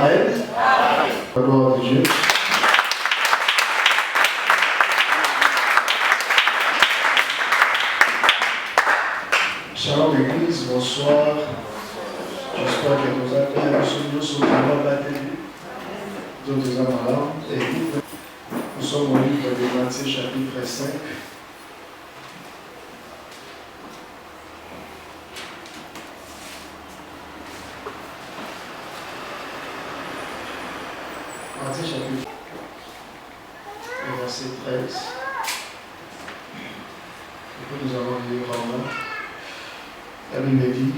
Amen. La gloire de Dieu. Shalom l'église, bonsoir. J'espère que nous avons nous sur le baptême d'autres amalams. Nous sommes au livre de Matthieu chapitre 5. Matthieu chapitre verset 13. Et puis nous allons lire Romains. La Bible dit: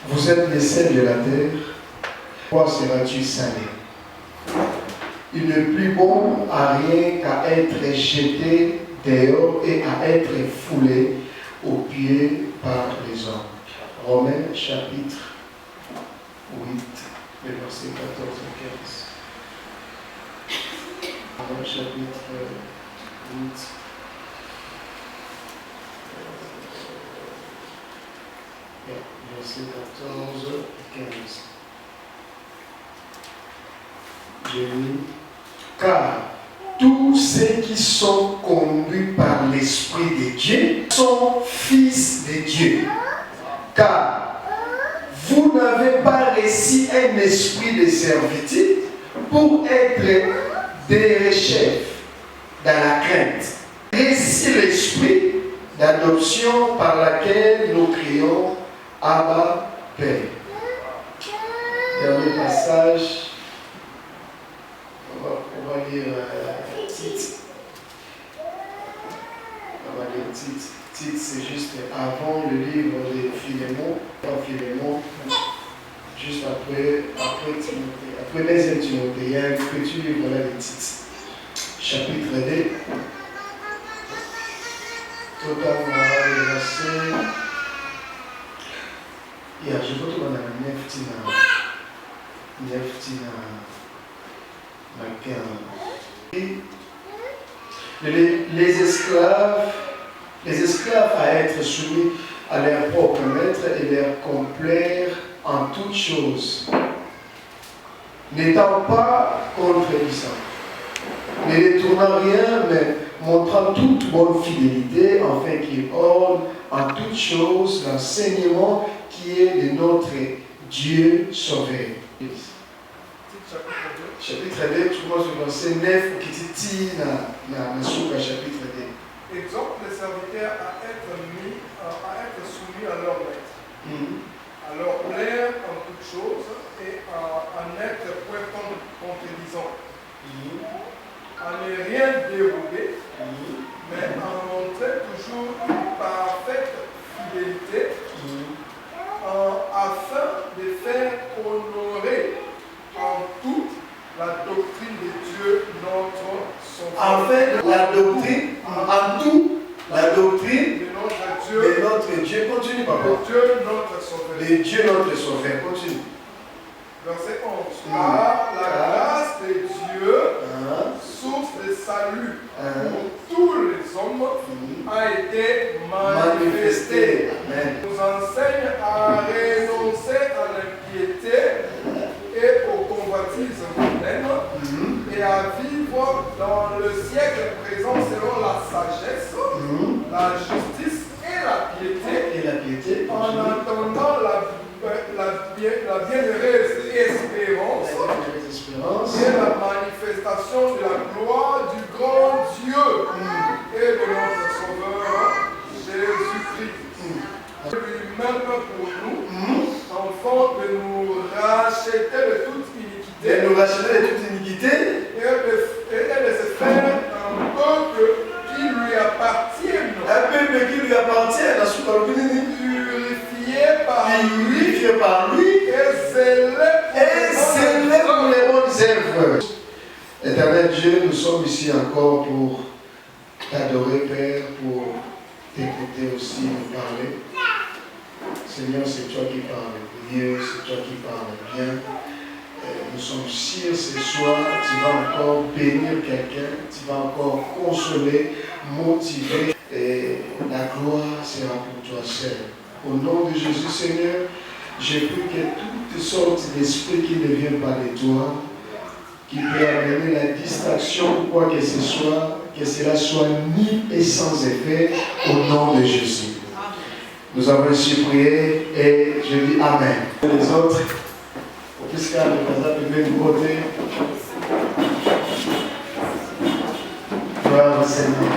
vous êtes les sels de la terre, pourquoi seras-tu salé? Il n'est plus bon à rien qu'à être jeté dehors et à être foulé aux pieds par les hommes. Romains chapitre 8, les versets 14 et 15. Romains chapitre 8. Verset 14 et 15. J'ai lu: car tous ceux qui sont conduits par l'Esprit de Dieu sont fils de Dieu. Car vous n'avez pas reçu un esprit de servitude pour être des chefs dans la crainte. Reçu l'esprit d'adoption par laquelle nous crions Abba, Père. Dernier passage, on va lire Tite. On va lire Tite. Tite, c'est juste avant le livre de Philémon, pas Philémon, juste après Timothée. Après les Timothée, il y a un petit livre là de Tite. Chapitre 2. Totalement le verset. Je vais te donner un neftina. Les esclaves à être soumis à leur propre maître et leur complaire en toutes choses, n'étant pas contredisants, ne détournant rien, mais montrant toute bonne fidélité, afin qu'ils ordonnent en toutes choses l'enseignement qui est de notre Dieu Sauveur. Chapitre 2, tu vois le verset 9 qui dit dans le chapitre 2. Exhorte les serviteurs à être soumis à leur maître, à leur plaire en toutes choses et à n'être point contredisant, à ne rien dérober, mais à montrer toujours une parfaite fidélité, afin de faire honorer en tout la doctrine de Dieu notre Sauveur. Enfin, la doctrine, en tout, la doctrine de notre Dieu. Continue, papa. De Dieu notre Sauveur. De Dieu notre Sauveur. Continue. Verset 11. Car la grâce de Dieu, source de salut pour tous les hommes, a été manifestée. Amen. Nous enseigne à renoncer à l'impiété et aux convoitises mondaines et à vivre dans le siècle présent selon la sagesse, la justice et la piété, en attendant la bienheureuse espérance et la manifestation de la gloire du grand Dieu et de notre Sauveur Jésus-Christ. Lui-même pour nous, afin de nous racheter de toute iniquité, et de se faire un peuple qui lui appartienne, purifié par lui et zélé pour les bonnes œuvres. Éternel Dieu, nous sommes ici encore pour t'adorer, Père, pour t'écouter aussi nous parler. Seigneur, c'est toi qui parles mieux, c'est toi qui parles bien. Nous sommes sûrs ce soir, tu vas encore bénir quelqu'un, tu vas encore consoler, motiver, et la gloire sera pour toi seul. Au nom de Jésus, Seigneur, Je prie que toutes sortes d'esprits qui ne viennent pas de toi, qui peut amener la distraction ou quoi que ce soit, que cela soit nul et sans effet au nom de Jésus. Nous avons reçu prier et je dis Amen. Les autres, puisqu'il y a le hasard de même côté, gloire au Seigneur.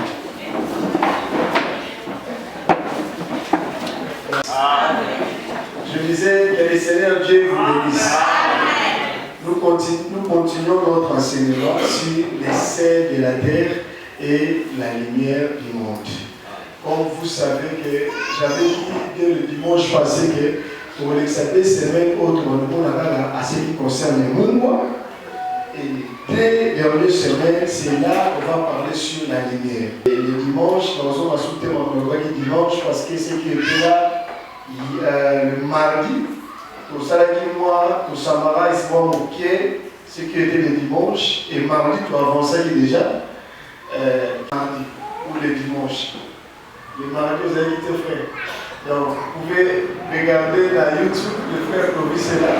Je disais que le Seigneur Dieu vous bénisse. Nous continuons notre enseignement sur les sels de la terre et la lumière du monde. Comme vous savez que j'avais dit dès le dimanche passé que pour l'examen semaine autre, on a à ce qui concerne les Mungwa. Et dès les dernières semaines, c'est là qu'on va parler sur la lumière. Et le dimanche, nous allons soutenir le dimanche parce que ce qui était là le mardi, pour ça, moi, pour Samara, il se voit mon pied, ce qui était le dimanche, et mardi, tu as avancé déjà, mardi, ou le dimanche. Le mardi, vous avez été frère. Donc, vous pouvez regarder la YouTube, le frère Clovis est là.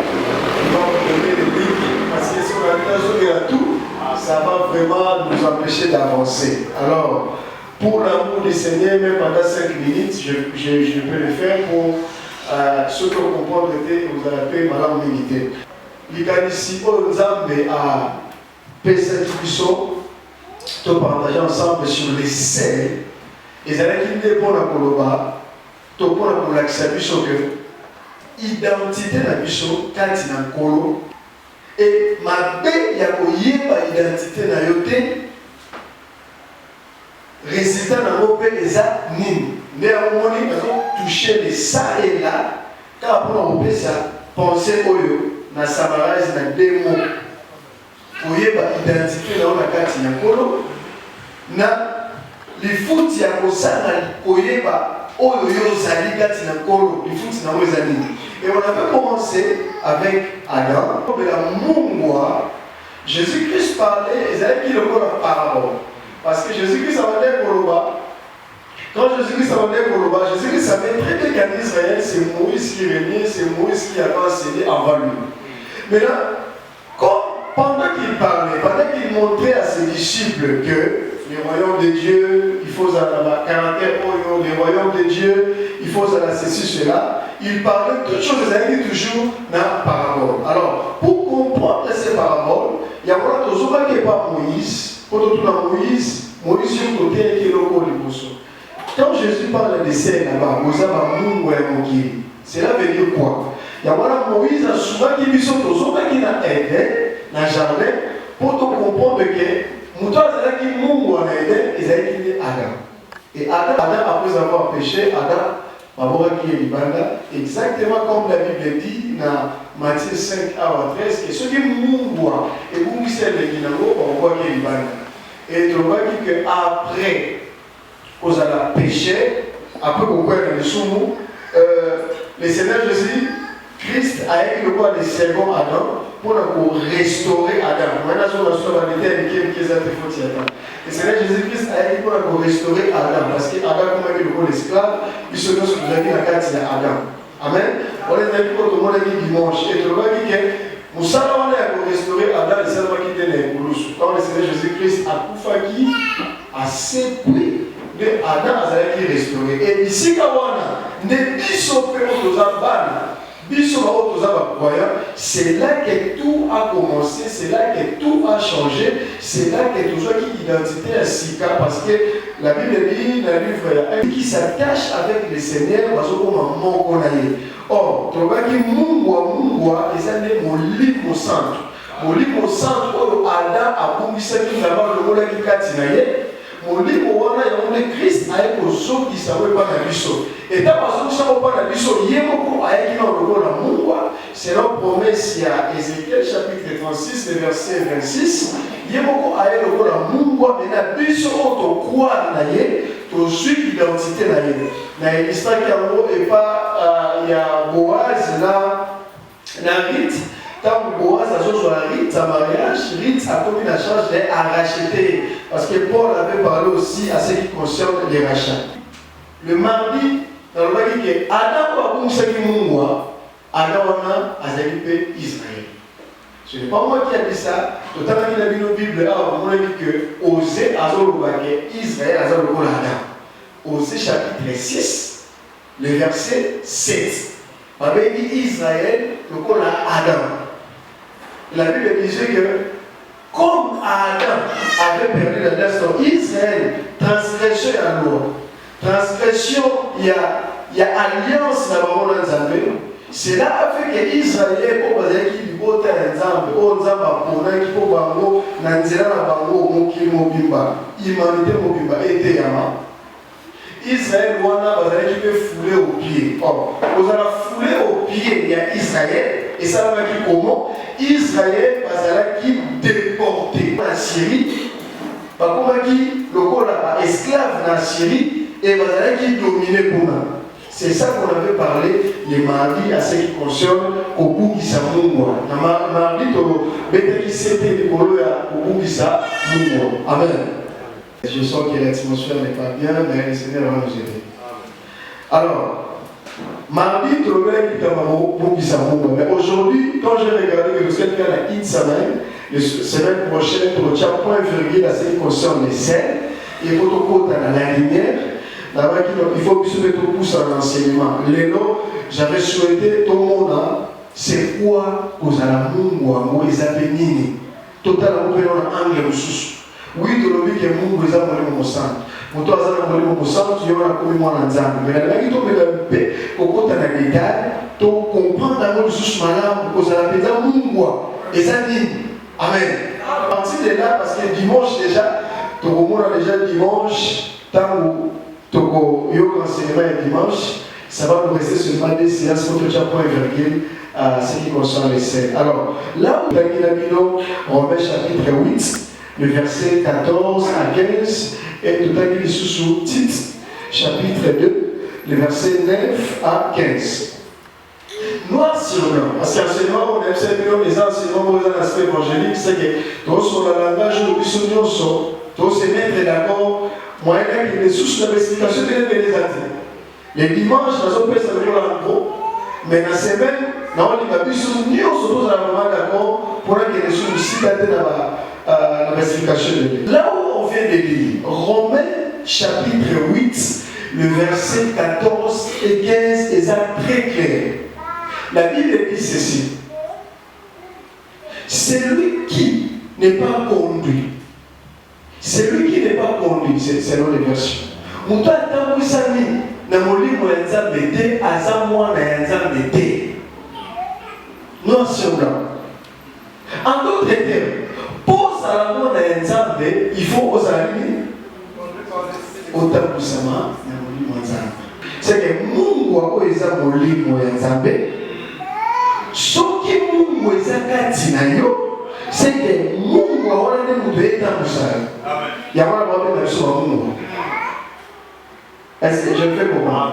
Donc, donner les lignes, parce que si on a tout, ça va vraiment nous empêcher d'avancer. Alors, pour l'amour du Seigneur, même pendant 5 minutes, je peux le faire pour ceux qui comprennent que vous avez payé malin militaire. L'ici, nous avons à Pessakiso, nous partageons ensemble sur les sels. Et ça veut dire pour la Koloba, pour l'accès que l'identité de la biso, quand il y a un colo, et ma belle, il y a l'identité de la yote. Résultat dans nos pays, les nîmes. Néanmoins, nous avons touché les ça et là. Car pour nous, ça, penser au yo, na samarage, na deux mots. Pour y avoir identité dans la carte, il y a un colo. Na, les foot, il y a un ça, pour y avoir au yo, zali, carte, il y a un colo. Les foot, il y a un zali. Et on avait commencé avec Adam. Mais la Mungwa, Jésus-Christ parlait, et c'est qui le mot la parabole. Parce que Jésus-Christ a dit Koloba. Quand Jésus-Christ a dit Koloba, Jésus-Christ savait très bien qu'en Israël, c'est Moïse qui régnait, c'est Moïse qui avait enseigné avant lui. Maintenant, pendant qu'il parlait, pendant qu'il montrait à ses disciples que le royaume de Dieu, il faut la caractère, le royaume de Dieu, il faut ceci, cela, il parlait de toutes choses, il dit toujours dans la parabole. Alors, pour comprendre ces paraboles, il y a un toujours qui n'est pas Moïse. Pour tout Moïse, Moïse est côté qui est le quand Jésus parle de ça là-bas, cela veut dire quoi? Il y a Moïse a souvent qui dit qui n'a aidé dans le jardin pour comprendre que Mouton a dit qu'il aidé et il est Adam. Et Adam, après avoir péché, Adam exactement comme la Bible dit dans Matthieu 5 à 13, que ceux qui mourent et vous c'est le Guinango, on voit qu'il est et tu vois qu'après, vous allez péché, après qu'on voit dans le soumou, le Seigneur Jésus, Christ a écrit le roi des second Adam pour restaurer Adam. Maintenant, on a sur la méthode qui est le Seigneur Jésus-Christ a écrit pour restaurer Adam. Parce que Adam, comme il est le roi d'esclave, il se trouve sur la vie à Adam. Amen. On est dit pour tout le monde dimanche. Et tu vois que nous savons restaurer Adam et ça va quitter les boulots. Quand le Seigneur Jésus-Christ a Koufaki, a séparé de Adam a été restauré. Et ici, ne c'est là que tout a commencé, c'est là que tout a changé, c'est là que tout ça qui identité à Sika, parce que la Bible dit dans le livre qui s'attache avec le Seigneur, or, tu vois que Mungwa, et ça n'est mon livre au centre. Mon livre au centre, Adam a bombissé tout d'abord le mot qui katinaye. Mon livre au Christ a été au saut qui ne savait pas la biseau. Et dans le saut, ne savait pas la biseau, il y a beaucoup à écrire dans le mot la Mungwa. C'est la promesse, il y a Ézéchiel chapitre 36, le verset 26. Il y a beaucoup à écrire le mot la Mungwa, mais la biseau, on croit au suite l'identité dans l'histoire qui est pas il y a Boaz là Rite quand Boaz a joué à Rite sa mariage Rite a commis la charge à racheter parce que Paul avait parlé aussi à ce qui concerne les rachats. Le mardi dans le mardi que Adam a commencé qui mungwa Adam a Azalipé Israël. Ce n'est pas moi qui ai dit ça. Tout à l'heure, il a mis nos Bibles, on a dit que Osée Azolobake, Israël Azolobake Adam. Osée chapitre 6, le verset 7. On avait dit Israël, le col à Adam. La Bible disait que comme Adam avait perdu la nation, Israël, transgression à la loi. Transgression, il y a alliance dans le Zambé. Cela a fait que Israël, pour dire qu'il y a un Zambé, un Zambé, qui peut bango, Nanzera na bango, Moki Mobimba, Humanité Mobimba, et Yama. Israël, Wana, qui peut fouler au pied. Or, vous allez fouler au pied, il y a Israël, et ça va dire comment Israël, qui déporté en Syrie, par contre, qui le esclave en Syrie, et qui dominé pour nous. C'est ça qu'on avait parlé les mardis à ce qui concerne au bout qui s'amour. Mardi, qui c'était le bolo au bout qui s'amour. Amen. Je sens que l'atmosphère n'est pas bien, mais le Seigneur va nous aider. Alors, mardi, tu le bout qui s'amour. Mais aujourd'hui, quand j'ai regardé que le Seigneur a une semaine, la semaine prochaine, tu retiens point virgule à ce qui concerne les scènes, et pour te à la lumière. Là-bas, il faut que tu mettes au pouce à l'enseignement. Lélo, j'avais souhaité tout le monde, c'est quoi aux alamungwa, aux abénini. Totalement, on a un angle sous. Oui, tu l'as vu que mungu les amours au centre. Pour toi, les amours au centre, tu y en as comme moi en zambie. Mais la qui tombe dans le paix, au côté de la détail, tu comprends d'amour sous malade, aux alamungwa. Et ça dit, Amen. À partir de là, parce que dimanche déjà, tu as déjà dimanche, tant où Toko Yo enseignement et dimanche, ça va nous rester seulement des séances pour tout point virgule à ce qui concerne les scènes. Alors, là où Romains chapitre 8, le verset 14 à 15, et tout à qui sous titre, chapitre 2, le verset 9 à 15. Noir sur blanc, parce qu'enseignement, on aime ça, les enseignements dans l'aspect évangélique, c'est que tous sur le langage de l'union sont, tous se mettre d'accord. Moi, il y a des sources d'investigation de les attirer. Les dimanches, nous avons fait ça en gros, mais dans la semaine, nous avons dit que nous sommes vraiment d'accord pour qu'il y ait des sources aussi dans l'investigation de là où on vient de lire, Romains chapitre 8, le verset 14 et 15 est très clair. La Bible dit ceci. Celui qui n'est pas conduit. Celui qui n'est pas conduit, selon les versions. Mouta tangu sami na molimo ya Nzambe te aza mwana ya Nzambe te. Non seulement. En d'autres termes, pour la mwana ya Nzambe, il faut ozali otangu sama na molimo ya Nzambe. C'est que Mungu wako eza molimo ya Nzambe. Soki Mungu eza kati na yo. C'est que Mungu awana ne mutu etangu sana. Il y a un peu de Mungu. Est-ce que je fais comment?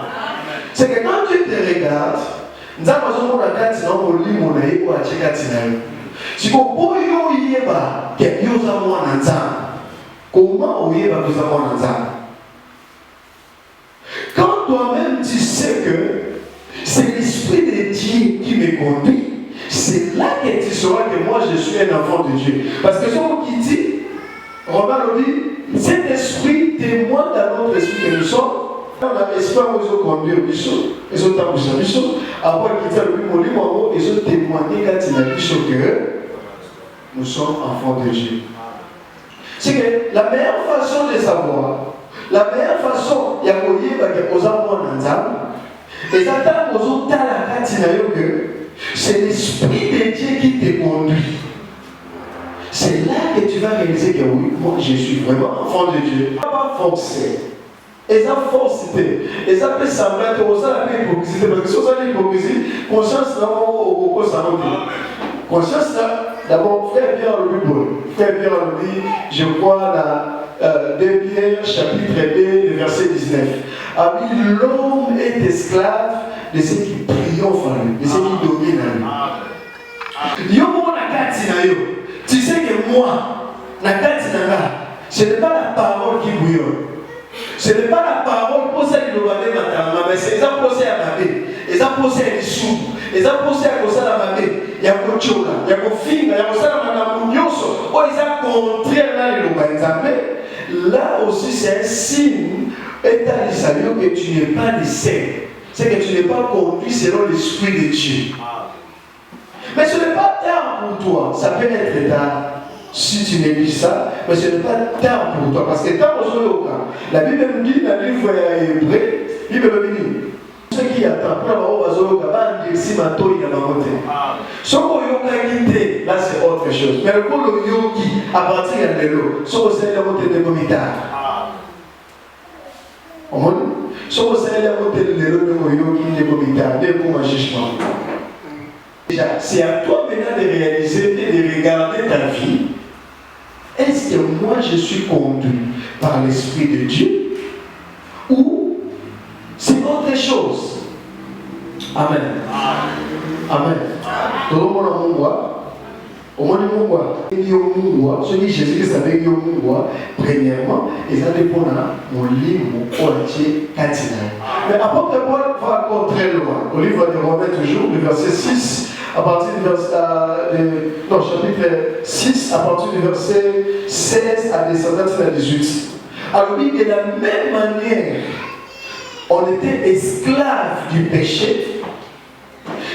C'est que quand tu te regardes, nous avons un cas de mon livre ou à Tchekatina. Si vous voyez que nous avons un ensemble, comment vous avons un ensemble? Quand toi-même tu sais que c'est l'Esprit de Dieu qui me conduit, c'est là que tu sauras que moi je suis un enfant de Dieu. Parce que ce qui dit, Romain le dit, cet esprit témoigne dans notre esprit que nous sommes. On a espoir où ils ont conduit au bichot, ils ont tapouché au bichot. Après qu'ils aient le livre, ils ont témoigné quand il a dit que nous sommes enfants de Dieu. C'est que la meilleure façon de savoir, la meilleure façon, il y a aux enfants d'Anzam, et d'attendre aux autres à la que c'est l'esprit de Dieu qui te conduit. C'est là que tu vas réaliser que oui, moi je suis vraiment enfant de Dieu. Tu ne vas pas forcer. Et ça forcité. Et ça peut sembler que vous avez l'hypocrisie. Parce que si vous avez l'hypocrisie, conscience d'abord au cours ça conscience là, d'abord, frère Pierre le Bible. Frère Pierre le dit, je crois dans 2 Pierre chapitre 2, le verset 19. Ah oui, l'homme est esclave de ceux qui triomphent en lui, de ceux qui dominent en lui. Yo mon akati na yo. Tu sais que moi, ce n'est pas la parole qui bouillonne. Ce n'est pas la parole pour celle qui nous va mais c'est ça pour celle à la vie. Et ça pour celle qui souffre. ils ont posé à cause de la mamie, il y a beaucoup de choses, il y a beaucoup de filles, il y a beaucoup de choses, ils ont contré dans les lois. Là aussi, c'est un signe état de salut que tu n'es pas le saint. C'est que tu n'es pas conduit selon l'Esprit de Dieu. Mais ce n'est pas tard pour toi. Ça peut être tard si tu négliges ça, mais ce n'est pas tard pour toi. Parce que tant que au cas, la Bible me dit dans le livre hébreu, la Bible me dit ceux qui attendent, pour avoir au cas, si ma toile est dans ma côté. Ce qu'on a quitté, là c'est autre chose. Mais le coup de yogi, à partir de l'eau, ce qu'on sait le côté de comitard. Ce qu'on sait le côté de l'eau, de yogi, de comitard, de commagissement. Déjà, c'est à toi maintenant de réaliser et de regarder ta vie. Est-ce que moi je suis conduit par l'Esprit de Dieu ou c'est autre chose? Amen. Amen. Tout le monde a mon bois. Au moins mon bois. Il y a mon bois. Celui Jésus-Christ avait eu mon bois. Premièrement, et ça dépend de mon livre, mon entier cardinal. Mais apôtre Paul va encore très loin. Au livre de Romains toujours, le verset 6. À partir du chapitre 6, à partir du verset 16 à descendant à 18. Alors, oui, de la même manière, on était esclaves du péché.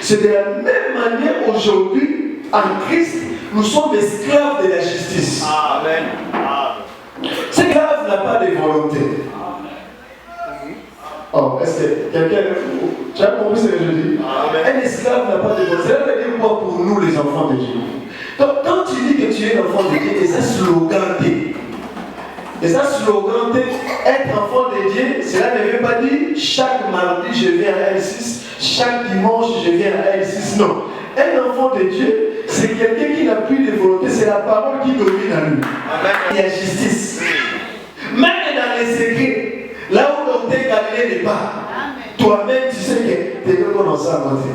C'est de la même manière aujourd'hui, en Christ, nous sommes esclaves de la justice. Amen. Cet esclave n'a pas de volonté. Oh, est-ce que quelqu'un. Tu as compris ce que je dis? Un esclave n'a pas de volonté. Ça veut dire quoi pour nous, les enfants de Dieu? Donc, quand tu dis que tu es un enfant de Dieu, et ça slogan-té. Et ça slogan-té, être enfant de Dieu, cela ne veut pas dire chaque mardi je viens à L6, chaque dimanche je viens à L6. Non. Un enfant de Dieu, c'est quelqu'un qui n'a plus de volonté, c'est la parole qui domine à lui. Il y a justice. Même dans les secrets. Là où l'on t'a Galilée n'est pas, toi-même tu sais que tu es comme dans ça à monter.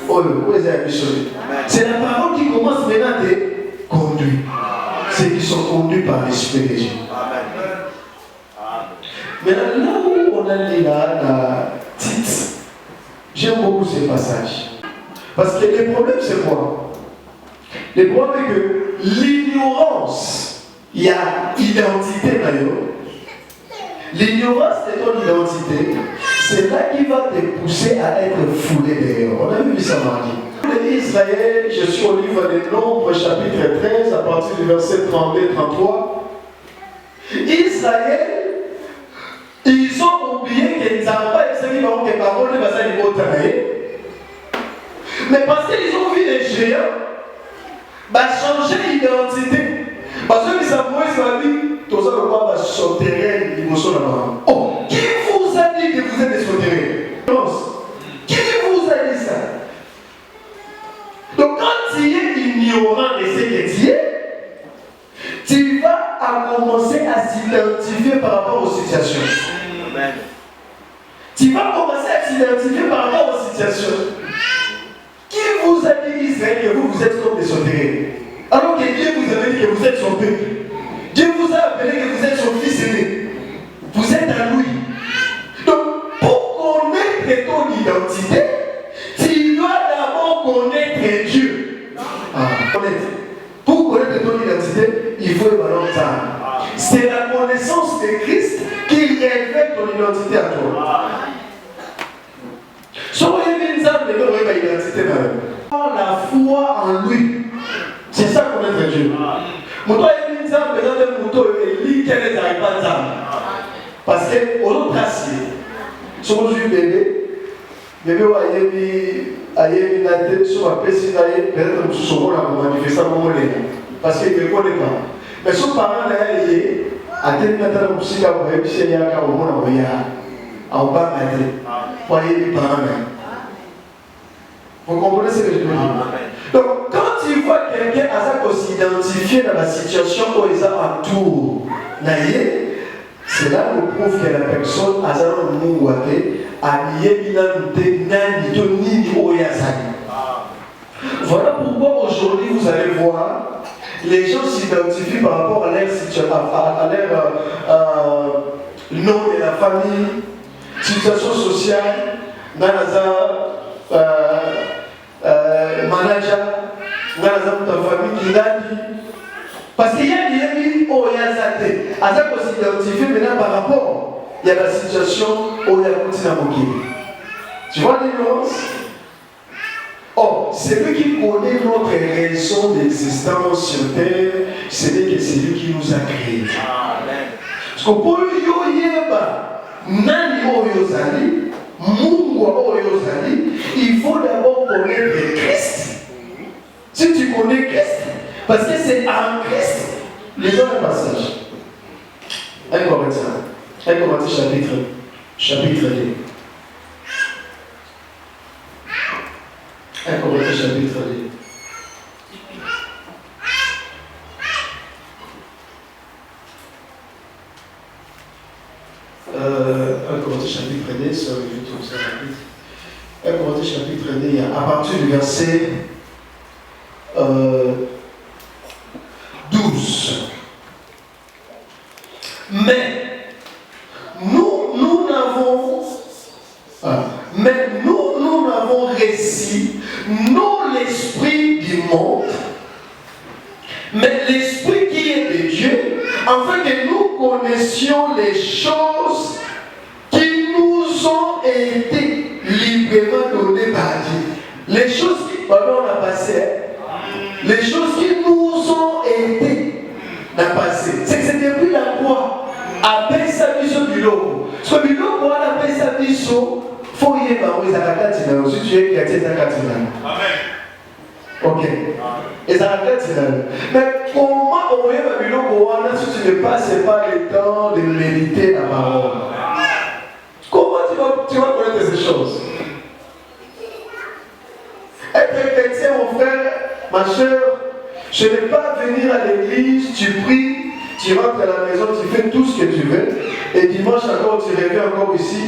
Oh, où est-ce que c'est la parole qui commence maintenant à te conduire. Ceux qui sont conduits par l'Esprit de Dieu. Maintenant, là où on a lu la titre, j'aime beaucoup ce passage. Parce que le problème, c'est quoi? Le problème est que l'ignorance, il y a identité d'ailleurs. L'ignorance de ton identité, c'est là qui va te pousser à être foulé dehors. On a vu ça mardi. Israël, je suis au livre des Nombres, chapitre 13, à partir du verset 32-33. Israël, ils ont oublié qu'ils n'avaient pas essayé de parole de Basa Nibotaï. Mais parce qu'ils ont vu les géants, changer d'identité. Parce que Samuel m'a dit, tout ça ne va pas sauter l'émotion là-bas. Oh, qui vous a dit que vous êtes des sauterelles? Qui vous a dit ça? Donc quand tu es ignorant de ce que tu es, tu vas commencer à s'identifier par rapport aux situations. Amen. Tu vas commencer à s'identifier par rapport aux situations. Qui vous a dit Israël que vous êtes comme des sauterelles? Alors que Dieu vous avait dit que vous êtes son peuple. Dieu vous a appelé que vous êtes son fils aîné. Vous êtes à lui. Donc, pour connaître ton identité, tu dois d'abord connaître Dieu. Pour connaître ton identité, il faut évaluer ça. C'est la connaissance de Christ qui révèle ton identité à toi. Si vous avez une âme, vous avez une identité. La foi en lui. C'est ça connaître Dieu. Moto est une âme, mais dans le moto, il n'y a pas d'âme. Parce que, au nom tracé, si on joue bébé, a une tête sur la peste, peut-être que son on a manifesté comme parce qu'il ne connaît pas. Mais son parent, il est à tel matin, on s'y a réussi à y avoir au monde, on va mettre. Voyez les parents. Vous comprenez ce que je veux dire? Donc, quand tu vois quelqu'un à ça qu'on s'identifie dans la situation où ils ont un tour, c'est là qu'on prouve que la personne a un mououate, a nié ni Voilà pourquoi aujourd'hui vous allez voir, les gens s'identifient par rapport à leur situation, à leur nom de la famille, situation sociale, dans manager, ta famille qui l'a dit. Parce qu'il y a des gens qui ont été identifiés maintenant par rapport à la situation où il y a continué. Tu vois la différence? Oh, celui qui connaît notre raison d'existence sur terre, c'est que c'est lui qui nous a créés. Parce que pour il faut d'abord connaître Christ. Si tu connais Christ, parce que c'est en Christ, les autres passages. 1 Corinthiens chapitre 2. 1 Corinthiens chapitre 2. 1 Corinthiens chapitre 2, sur YouTube, c'est rapide. 1 Corinthiens chapitre 2, à partir du verset 12. Mais nous n'avons reçu non l'esprit du monde, mais l'esprit qui est de Dieu, afin que nous connaissions les choses qui nous ont été librement données par Dieu. Les choses qui, pardon, on a passé, les choses qui nous ont été dans le passé. C'est que c'est depuis la croix. Après sa mission du logo. Parce que le logo, on appelle sa mission. Il faut y aller, mais si tu es chrétien, Amen. Ok. Et ça va être. Mais comment on est dans le logo si tu ne passes pas le temps de méditer la parole? Comment tu vas connaître ces choses? Être chrétien, mon frère, ma soeur, ce n'est pas venir à l'église, tu pries, tu rentres à la maison, tu fais tout ce que tu veux, et dimanche encore, tu reviens encore ici.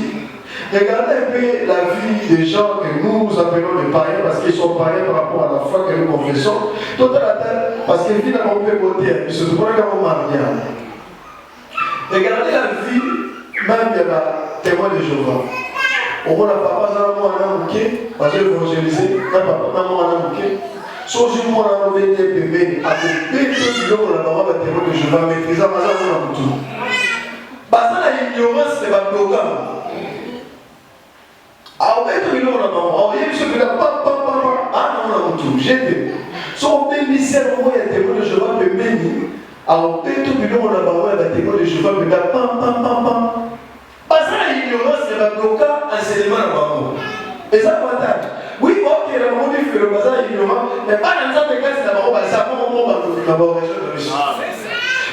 Regardez un peu la vie des gens que nous appelons les païens, parce qu'ils sont païens par rapport à la foi que nous confessons. Tout à la tête, parce que finalement, on peut voter, ils se trouvent comme mariage. Regardez la vie, même de la témoin de Jéhovah. Au moins, le papa n'a pas un bouquet, parce que évangéliser, le papa n'a pas un bouquet. Sauf que moi, on a enlevé des bébés, avec deux kilos, on a pas de témoin de Jéhovah, maîtrisant, on a tout. Parce que l'ignorance, c'est pas programme. Alors, on a maman, il y a ceux qui n'ont pas, ah non, on a tout, j'ai dit. Son bénisseur, il y a des témoins de Jéhovah, mais béni. Alors, tout le monde a maman, il y a des témoins de Jéhovah, mais pam. Parce que l'ignorance, c'est pas bloquant, enseignement à maman. Et ça, partage. Oui, ok, la maman dit que le bazar est ignorant, mais pas dans ça, mais quand c'est la maman, ça va vraiment dans la région.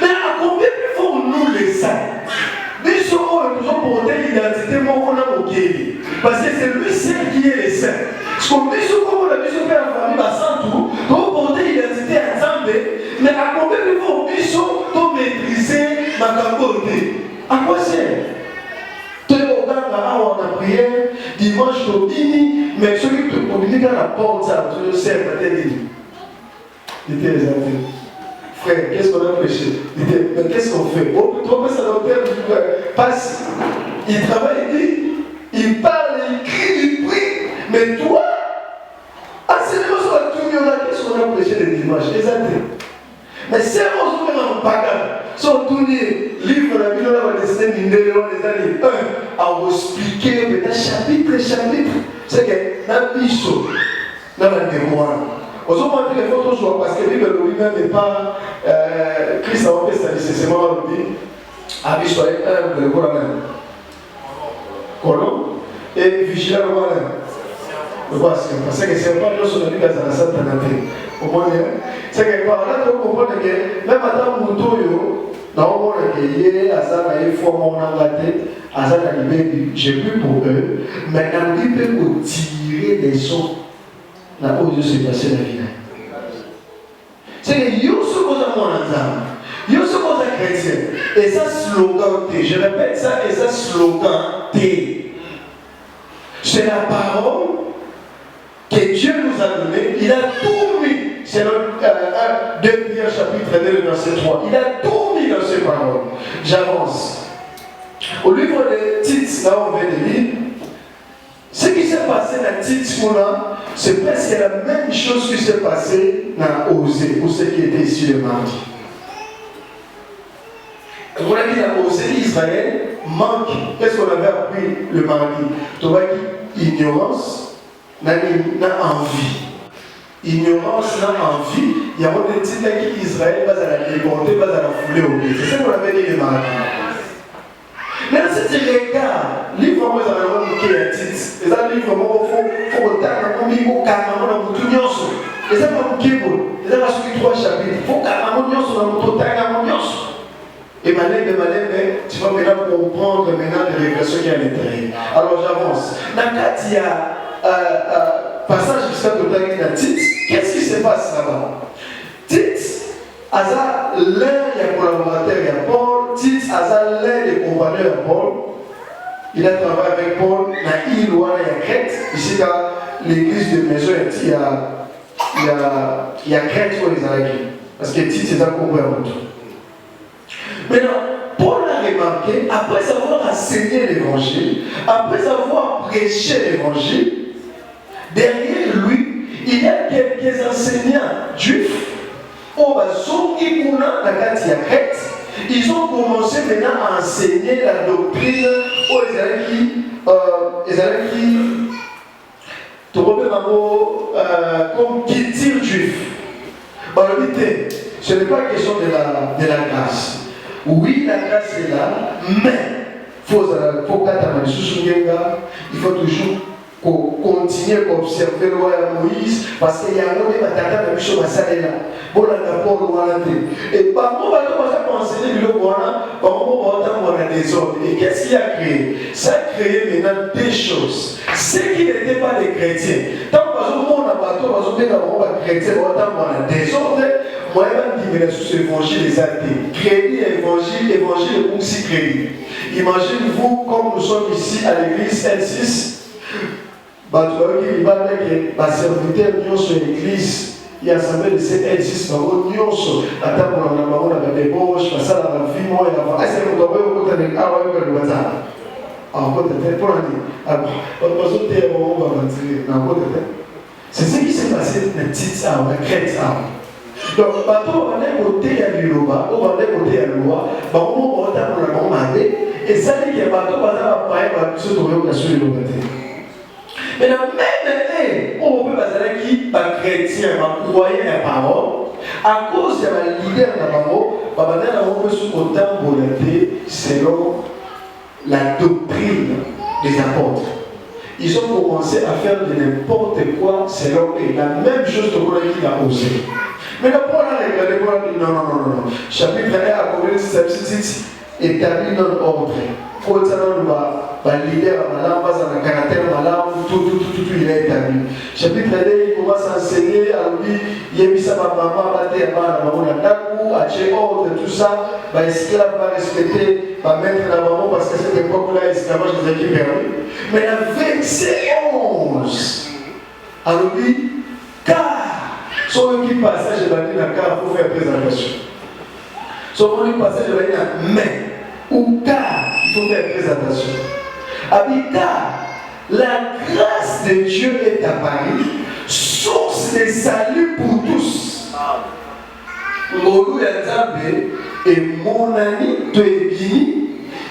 Mais à combien plus fort nous les saints? Nous sommes toujours portés l'identité, on a moqué. Parce que c'est lui seul qui est le saint. Parce que nous sommes comme on a dit, nous sommes en famille, sans tout, pour porter l'identité ensemble, mais à combien plus fort nous sommes pour maîtriser ma capote? À quoi c'est? On a prié dimanche au dîner, mais celui qui communique à la porte, ça, tu le sais, il était les amis. Frère, qu'est-ce qu'on a prêché? Mais qu'est-ce qu'on fait? Oh, trop ça passe. Il travaille, il parle, il crie, il prie. Mais toi, enseignement sur la tournure, qu'est-ce qu'on a prêché les dimanches? Les amis. Mais c'est on se met en bagarre. Sur tourner, livre la Bible, on va dessiner les années 1 à vous expliquer peut-être chapitre. C'est que dans le biseau, dans la mémoire. On se montre les photos sur parce que la Bible lui-même n'est pas. Christ a fait ça, c'est moi le dit. À biseau, le voilà même. Colon et vigilant le voilà. Le voici. Parce que c'est pas nous sur la Bible à la Sainte Anatole. Au moins, c'est que par là, tu comprends que même à ta moto, dans le monde, Azana est fort mon engagé, Azana libéré, j'ai plus pour eux, mais quand il peut tirer des sons, là où Dieu s'est passé la vie. C'est que yo se pose à mon ensemble, yo se pose à chrétien, et ça slogan T, je répète ça, et ça slogan T. C'est la parole que Dieu nous a donnée, il a tout mis. C'est le 2 Pierre chapitre 2, verset 3. Il a tout mis dans ses paroles. J'avance. Au livre de Tite, là on vient de lire, ce qui s'est passé dans Tite, C'est presque la même chose qui s'est passée dans Osée, pour ceux qui étaient ici le mardi. On a dit dans Osée, Israël manque. Qu'est-ce qu'on avait appris le mardi? Tu vois, ignorance, n'a envie. Ignorance, n'a envie. Il y a des titres qui Israël va à la déporter, va à la fouler au pied. C'est ça qu'on avait dit le mardi. Mais si tu regardes, livre moi, ça va nous créer un titre. Et ça, livre moi, il faut que tu aies un carrément dans tout nyonso. Et ça, va nous créer. Et ça, va suivre 3 chapitres. Il faut carrément nyonso dans tout carrément nyonso. Et malin, tu vas maintenant comprendre maintenant les révélations qu'il y a à l'intérieur. Alors j'avance. Dans le cas, il y a passage jusqu'à total dans Tite. Qu'est-ce qui se passe là-bas? Tite, Asa, l'un des collaborateurs, il y a Paul. Tite, Asa, l'un des compagnons, il y a Paul. Il a travaillé avec Paul dans l'île où il y a Crète. Ici, dans l'église de Maison, il y a Crète où ils ont écrit. Parce que Tite, c'est un compagnon. Maintenant, Paul a remarqué, après avoir enseigné l'évangile, après avoir prêché l'évangile, derrière lui, il y a quelques enseignants juifs, ils ont commencé maintenant à enseigner la doctrine aux comme culture juif. Ce n'est pas question de la grâce. Oui, la grâce est là, mais il faut toujours continuer à observer le roi Moïse parce qu'il y a un moment où il y a des choses à faire là. Et par contre, on va enseigner le Coran, par contre, on va des ordres. Et qu'est-ce qu'il a créé? Ça a créé maintenant des choses. Ceux qui n'étaient pas des chrétiens, tant qu'on a pas chrétien, on a des ordres. Moi, je vais sur l'évangile des athées. Crédit évangile ou si crédit. Imaginez-vous, comme nous sommes ici à l'église L6, serviteur sur l'église, il y a assemblé de cette L6, attends pour la débauche, passer à la vie, moi, et la vie. Est-ce que vous avez un côté de c'est ce qui s'est passé dans la petite arme, la crête arme. Donc, bateau, on est côté à l'Iloba, on est côté à l'Iloba, on va pour la maman, et ça dit qu'il y a bateau, on va se trouver sur l'Iloba. Maintenant, même on peut passer qui, par chrétien, par croyant à la parole, à cause de la leader de la parole, on peut se contenter selon la doctrine des apôtres. Ils ont commencé à faire de n'importe quoi selon eux. La même chose que Paul a osé. Mais le Paul a regardé, Paul a dit non. Chapitre 1 a commencé cette établi dans l'ordre. Paul a dit leader à la caractère malade, tout il est établi. Chapitre 2, il commence à enseigner à lui, il y a mis sa maman, ordre, tout ça, l'esclave va respecter, va mettre la maman parce qu'à cette époque-là, l'esclavage des équipes permis. Mais la verset 11, à lui, car, son petit passage de la ligne, car il faut faire très attention. Son petit passage de la ligne, mais, ou car, il faut faire très attention. Car la grâce de Dieu est apparue, source de salut pour tous. Ngolu ya Nzambe et mon ami de Ebini,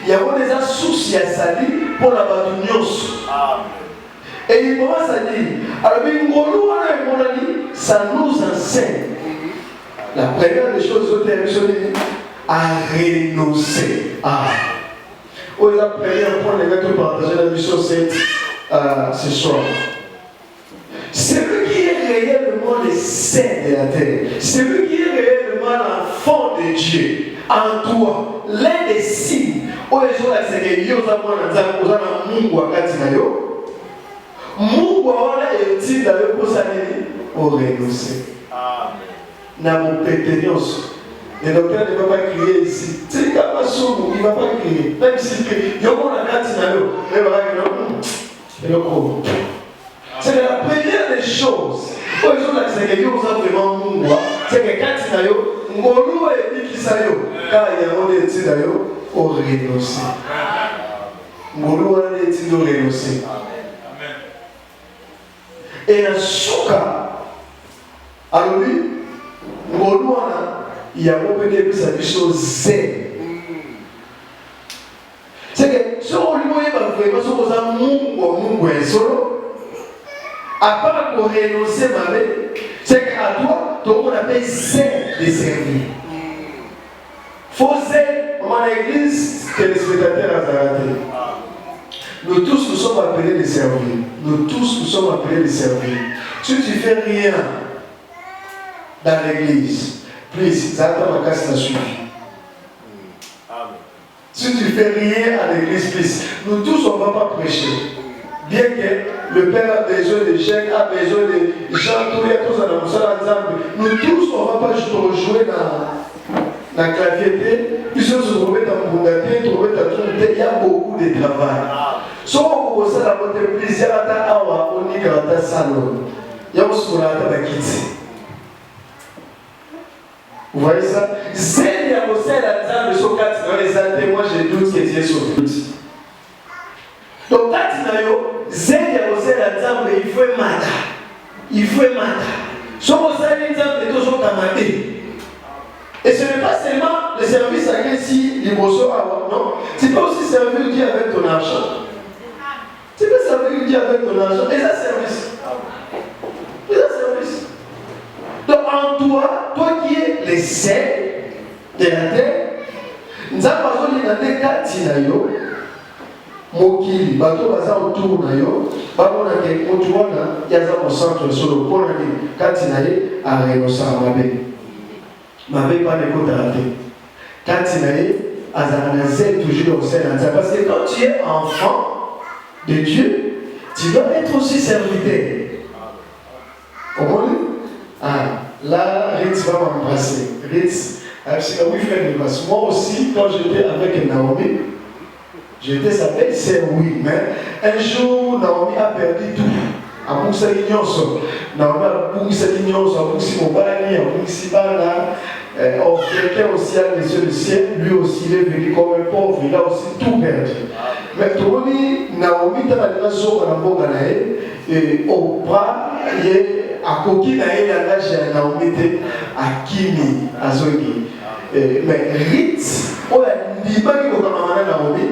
il y a des sources ya salut pour la batunyos. Et il commence à dire, alors Ngolu et mon ami, ça nous enseigne. La première des choses à renoncer. On a prié pour les gars qui partager la mission ce soir. Celui qui est réellement le saint de la terre, celui qui est réellement l'enfant de Dieu, en toi, l'un des signes, où les gens ont dit que Dieu a Mungu wakati na yo. Mungu wana eti na yo pour s'amener au renoncer. Na mon pétenios. Le docteur ne va pas crier ici. C'est comme un sourd, il ne va pas crier. Même s'il crie, il y a un cantinalo. Il va crier. C'est la première des choses. Quand ils ont accès à Dieu, ils ont vraiment Mungu. C'est que cantinalo, Ngolu et Bikisayo. Car il y a un étudiant au renoncer. Ngolu a un étudiant au renoncer. Et en souka, alors lui, il y a beaucoup de choses. C'est que si on lui voit vraiment ce qu'on a mon solo, à part pour renoncer ma vie, c'est qu'à toi, tout le monde appelle zèle de servir. Faut zèle, dans l'église, téléspectateurs à Zaraté. Nous tous nous sommes appelés de servir. Nous tous nous sommes appelés de servir. Si tu ne fais rien dans l'église, please, Zaraté ma casse n'a suivi. Si tu ne fais rien à l'église, please, nous tous on ne va pas prêcher. Bien que le Père a besoin de jeunes, a besoin de gens, nous tous on ne va pas jouer dans la clavier, puisque se trouver dans le bougaté, trouver dans tout, il y a beaucoup de travail. Si on commence à avoir des plaisirs, on y a un salon. Il y a aussi un kit. Vous voyez ça? C'est bien aussi la de son 4 dans les années, moi j'ai doute que Dieu soit doute. Donc, quand il y a aussi la table, il faut un matin. Il faut un matin. Si on a une table, il est toujours camarade. Et ce n'est pas seulement le service à qui si les bossons avant, non. Tu peux aussi servir Dieu avec ton argent. Tu peux servir Dieu avec ton argent. Et ça, service. Et ça, service. Donc, en toi, toi qui es le sel de la terre, nous avons besoin de quatre mokili, bateau baza autour na yo, babona ke otuwana yaza mo centre solo pona ni katinaye a renosa mabe pas de côté raté. Katinaye azana zèle toujours au sein de parce que quand tu es enfant de Dieu, tu dois être aussi serviteur. Comment? Ah, là, Ritz va m'embrasser. Ritz, oui, frère, moi aussi, quand j'étais avec Naomi, j'étais sa belle-sœur, oui, mais un jour, Naomi a perdu tout. A Moussa Ignoso. Naomi a Moussa Ignoso, a Moussa Mobani, a Moussa Bana. Quelqu'un aussi a les yeux du ciel, lui aussi, il est venu comme un pauvre, il a aussi tout perdu. Mais Tony, Naomi, tu as dit que et au bras, il est à Koki, il a lâché Naomi, à Kimi, à Zogi. Mais Ritz, on a dit que Naomi,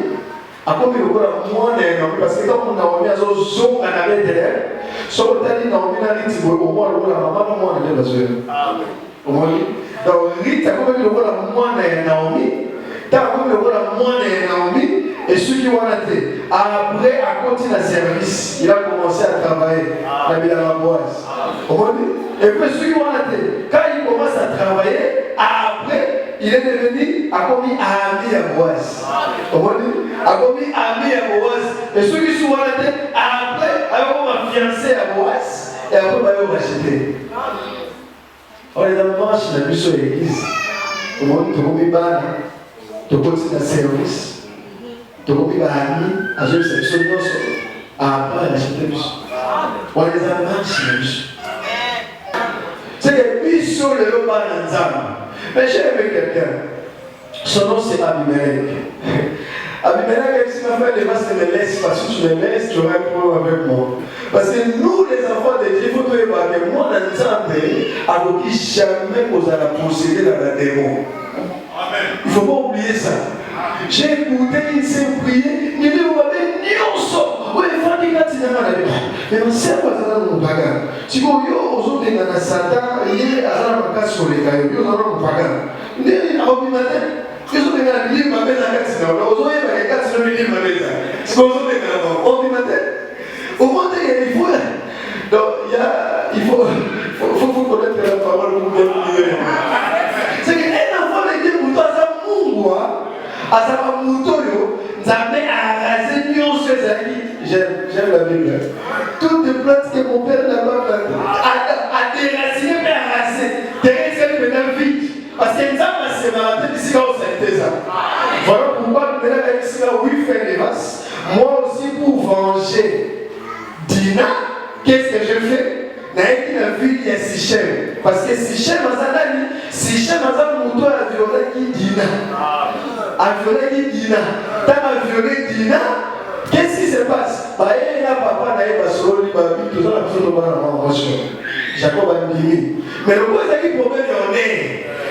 a comme il y a moins de parce que quand Naomi a son canal de l'air, son tali Naomi a dit que au moins la maman moins de besoin. Donc Ritz a comme il y a moins de Naomi, t'as comme il y a moins de Naomi, et ceux qui ont été après à continuer le service, il a commencé à travailler dans la boise. Et puis ceux qui ont été, quand il commence à travailler, après il est devenu a commis ami à boise. A commis ami à boise. Et ceux qui sont été après, on va fiancé à boise et après on va racheter. On est dans le marche dans la sur l'église. Tout le monde est ban, tout le monde est dans le service. Tout le monde est ami, à jouer cette chose, après racheter. On est dans le marche dans la mission. C'est que mission le ban ensemble. Mais j'ai aimé quelqu'un. Son nom c'est Abimelech. Abimelech, si ma femme me laisse, parce que tu me laisses, tu auras un problème avec moi. Parce que nous, les enfants de Dieu, il faut que moi, dans le temps, alors qui jamais osé la posséder dans la démon. Il ne faut pas oublier ça. J'ai écouté, il s'est prié, il dit, vous m'avez dit, on sort. Oui, il faut dire qu'il y a un peu. Mais on sait quoi ça dans mon bagage. Si vous voyez, aujourd'hui, dans la Satan, il y a un bagage sur les gars, il y a un bagage. Il y a un bagage. Ils ont des gens qui m'appellent la carte. Ils ont des gens qui m'appellent la carte. C'est comme ça que au moins, il faut. Donc, il faut connaître la parole pour bien vivre. C'est qu'un enfant de Dieu, pour toi, ça mourra. À sa moutoyo, ça met à raser ses amis. J'aime la Bible. Toutes les plantes que mon père n'a pas à déraciner, mais à raser. Terrestre, maintenant vite. Parce que nous avons se marier ici quand on s'est ça. Voilà pourquoi nous avons ici là, oui, faire les vasses. Moi aussi, pour venger Dina, qu'est-ce que je fais? Naïki la ville, il y a Sichem. Parce que Sichem, Sichem a violé qui Dina. A violé qui Dina. Tant a violé Dina, Qu'est-ce qui se passe? Bah, il y a papa, il y a solo, il y a tout ça, tout ça, Jacob a dit. Mais le point, c'est qu'il faut mettre honneur.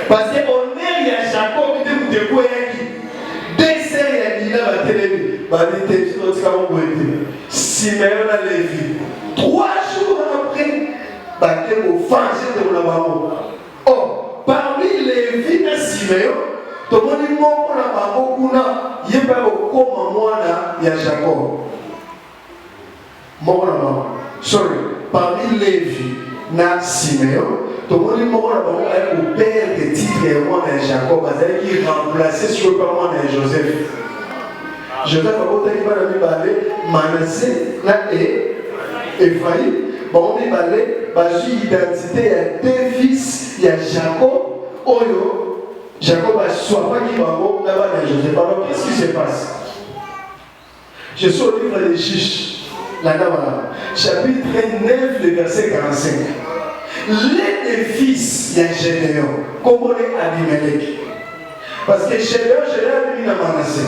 Parce que honneur, il y a Jacob, il dit que vous êtes deux sœurs, il y a dit là, il y a dit, il Simeon a Lévi. 3 jours après, il y a offensé de la maman. Oh, parmi Lévi et Simeon, tout le monde dit que il y a pas de Jacob. Sorry, parmi Lévi et Simeon, tout le monde dit que le père de titre de Jacob, qui remplaçait sur le parent de Joseph. Joseph a parlé Manassé et Ephraïm. Bon, on dit que l'identité, il y a 2 fils, il y a Jacob, Jacob a soit pas qui va là-bas dans Joseph. Alors, qu'est-ce qui se passe? Je suis au livre des Juges, chapitre 9, le verset 45. Les 2 fils, il y a Gédéon, comme on est Abimelech. Parce que Gédéon a mis dans Manassé.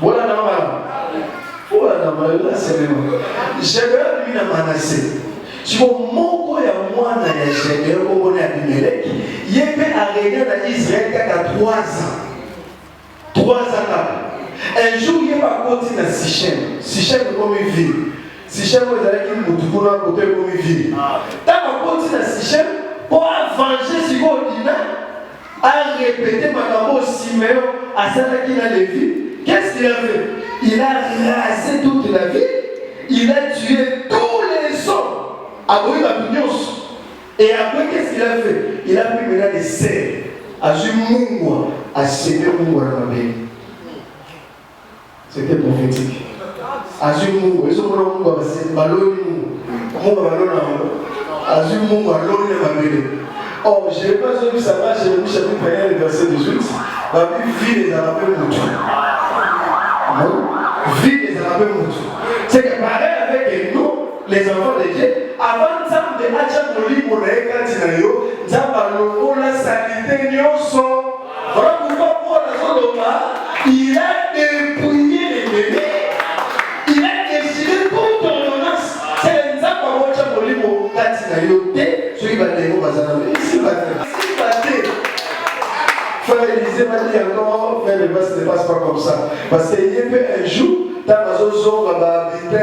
Voilà, voilà, là, c'est même. Gédéon a mis dans Manassé. Si vous montez à moi dans les Gédéon, comme on est Abimelech, il y a arrêté dans Israël à 3 ans. 3 ans. Un jour, il y a pas côté dans Sichem. Sichem est comme une ville. Sichem, vous allez dire que vous avez côté comme une ville. Dans la côté dans Sichem, pour avancer sur l'ordinaire, à répéter ma Simeon à celle qui a Lévi, qu'est-ce qu'il a fait? Il a rasé toute la ville, il a tué tous les hommes à Boïba-Pignos. Et après, qu'est-ce qu'il a fait? Il a pris maintenant des serres, à Jumungwa, à Sénémungwa dans la ville. C'était prophétique. Azumungu, ils sont là, c'est Baloni, Azumungu, Aloni, Mabélé. Oh, je n'ai pas vu ça, j'ai vu chapitre 1, le verset 18. La vie des Arabes Moutou. Vie des Arabes Moutou. C'est que pareil avec nous, les enfants de Dieu, avant de s'en de Hachamoli pour les Katinayo, Zabalongo, la salité, Nyoso, Rakuba pour la Zoloma, il a dépouillé les bébés. Il a décidé pour ton ordonnance. C'est un zap à votre molimo. Katinayo, ceux qui battent les mots, ici battent. Frère Élisée m'a dit encore, frère, ce ne passe pas comme ça. Parce qu'il y a un jour, dans ma zone, il y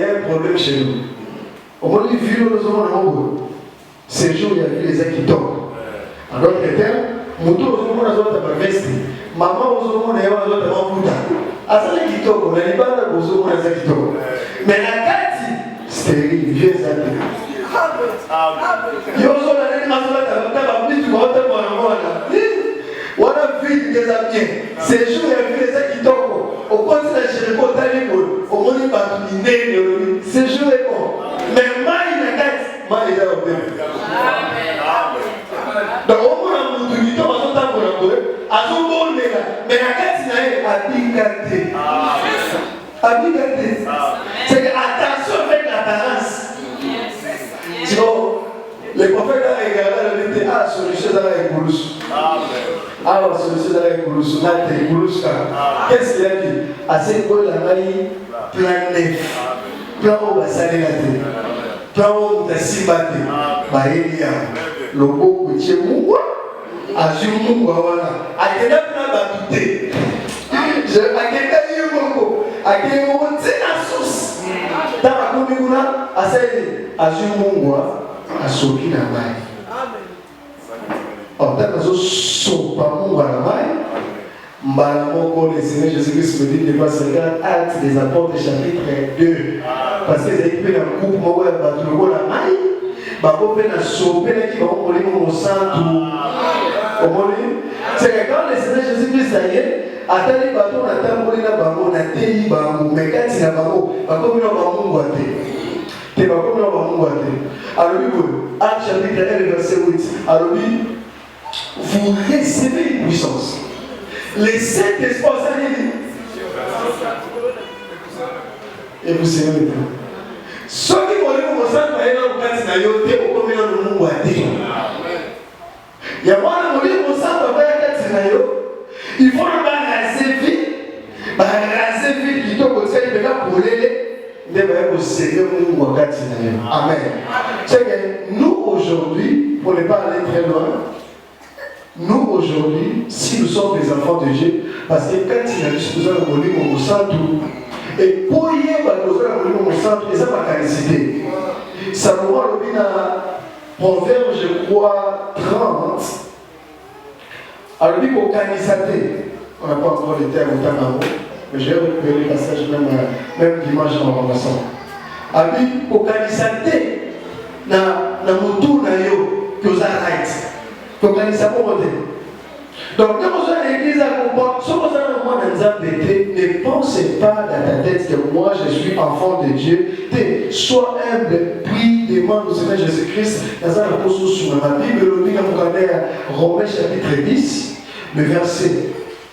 a un problème chez nous. Au moment où il vit, nous avons ces jours, il y a vu les uns qui tombent. En d'autres termes, Moutou, nous avons un veste. Maman, nous avons un puta. À ça, qui tombent, on n'est pas là pour nous avons qui tombent. Mais la carte, stérile, vieux amis. Yozo la nene mazola tabaka bitu kwa wote kwa mwana. Wana vite des amis. Ces jours il y a vu les gens qui tombent. Au point de la Jéricho Talibol, au moins pas tout né. Ces jours est bon. Mais maï na kat, maï est au bien. Donc au moins on nous dit on va s'entendre pour la à son bon mais la kat na est abigate. Abigate. C'est que attention avec l'apparence. Le prophète a regardé le ah, solution dans la Goulousse. Ah, solution dans la Goulousse. Qu'est-ce qu'il a dit? Assez quoi la maille, plan neuf. Plan où va saler la tête. Plan où va s'y battre. Baélia. Le beau petit moua. Azur moua, voilà. A quel plan va douter? Je a quel cas il y a beaucoup. A quel moment c'est la source. Dans la commune, à celle Azur moua. A soki na mai. En tant que sopa munga na mai, mbala moko le Seigneur Jésus-Christ me dit de pas se regarder Actes des Apôtres chapitre 2. Parce que c'est équipé dans coupe moko ya bato loko na mai, bako pe na sope na ki bako molimo mosantu. Omoni, c'est que quand le Seigneur Jésus-Christ aye, atali bato na tamboli na bango na teyi bango, mekati na bango, bako bino bango ate. T'es pas comme l'homme alors, Acte chapitre 1, verset 8. Alors, vous recevez une puissance. Les 7 espoirs, ça dit. Et vous savez maintenant. Ceux qui vont commencer à faire un cas, c'est au combien de monde a dit. Il y a moi, mon sang va faire un cas, il faut le raser vite. raser vite qui tombe aussi, il est là pour l'aider. Amen. C'est que nous aujourd'hui, pour ne pas aller très loin, nous aujourd'hui, si nous sommes des enfants de Dieu, parce que quand il a dit que nous allons mourir au centre, et pour y aller, nous allons mourir au centre, et ça va calicité. Salomon a dit dans Proverbe, je crois, 30, alors il dit pour calicité, on n'a pas encore les termes au temps mais j'ai récupéré le passage même dimanche en renversant. Il dit pour calicité, dans mon tour, que vous arrêtez. Donc, quand vous allez à l'église à comprendre, si vous allez au monde ne pensez pas dans ta tête que moi je suis enfant de Dieu. Sois humble, prie, demande au Seigneur Jésus-Christ. Dans un apôtre sur ma Bible, le livre de Romains chapitre 10, le verset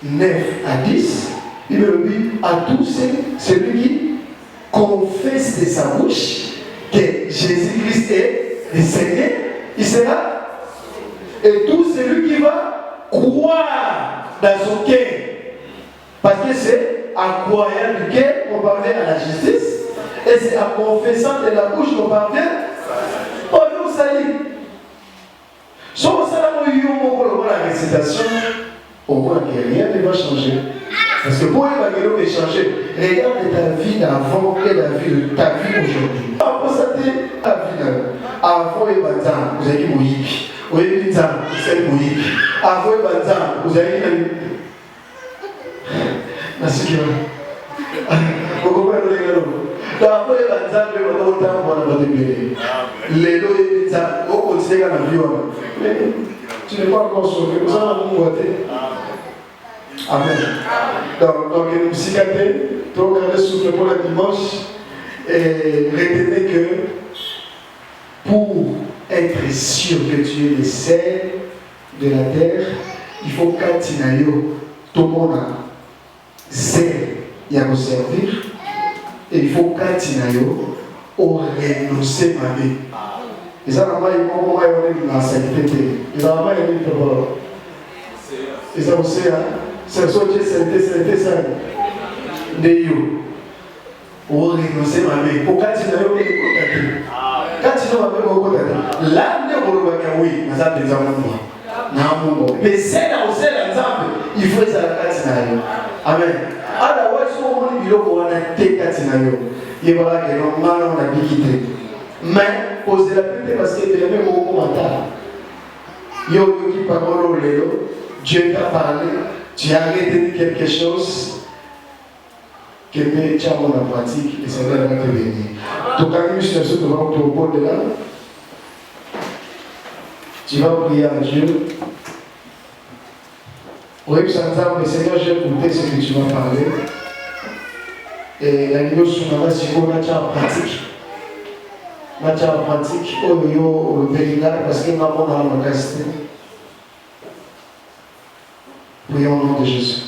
9 à 10, il me dit à tous celui qui confesse de sa bouche que Jésus-Christ est le Seigneur, il sera. Et tout celui qui va croire dans son cœur, parce que c'est en croyant du cœur qu'on parvient à la justice, et c'est en confessant de la bouche qu'on parvient au salut. Si on a la récitation, au moins rien ne va changer. Parce que pour l'évangile changer, regarde ta vie d'avant et ta vie aujourd'hui. On peut s'attendre à la vie avant et maintenant, vous avez dit oui. Vous avez dit ça, vous avez dit oui. Avant et maintenant, vous avez dit merci Dieu. Vous comprenez les gars? Avant et maintenant, vous avez autant pour votre bébé. Les deux et ça, vous continuez à la vie. Mais tu n'es pas encore sauvé, vous en avez voté. Amen. Donc, nous cicater, donc on souffle pour le dimanche et retenez que pour être sûr que tu es le sel de la terre, il faut qu'Atinayo, tout le monde a sel, il y a à servir, et il faut qu'Atinayo, au renoncer ma vie. Et ça, normalement, il y a une sainteté. Et ça, normalement, il y a une parole. Et ça aussi, c'est ce que c'est ça. Néo. Ou renoncer ma vie. Pour Katinayo, il faut contacter. Katinayo, il faut contacter. Là, oui, mais ça, c'est un moment. Mais c'est là où c'est l'exemple. Il faut que ça Katinayo. Amen. Alors, si on dit qu'on a été Katinayo, il va y avoir normalement on a dit quitter. Mais, posez la pute parce que c'est le même commentaire. Yo, qui parle au Léo, Dieu t'a parlé. Tu as arrêté quelque chose que tu as en pratique et ça va te bénir. Donc, quand tu es sur ton bord de là, tu vas prier à Dieu. Oui, mais Seigneur, j'ai écouté ce que tu m'as parlé. Et la vidéo sur ma si on a déjà en pratique. On a déjà en pratique, au Bélingal, parce qu'il m'a montré dans ma capacité. Prions au nom de Jésus.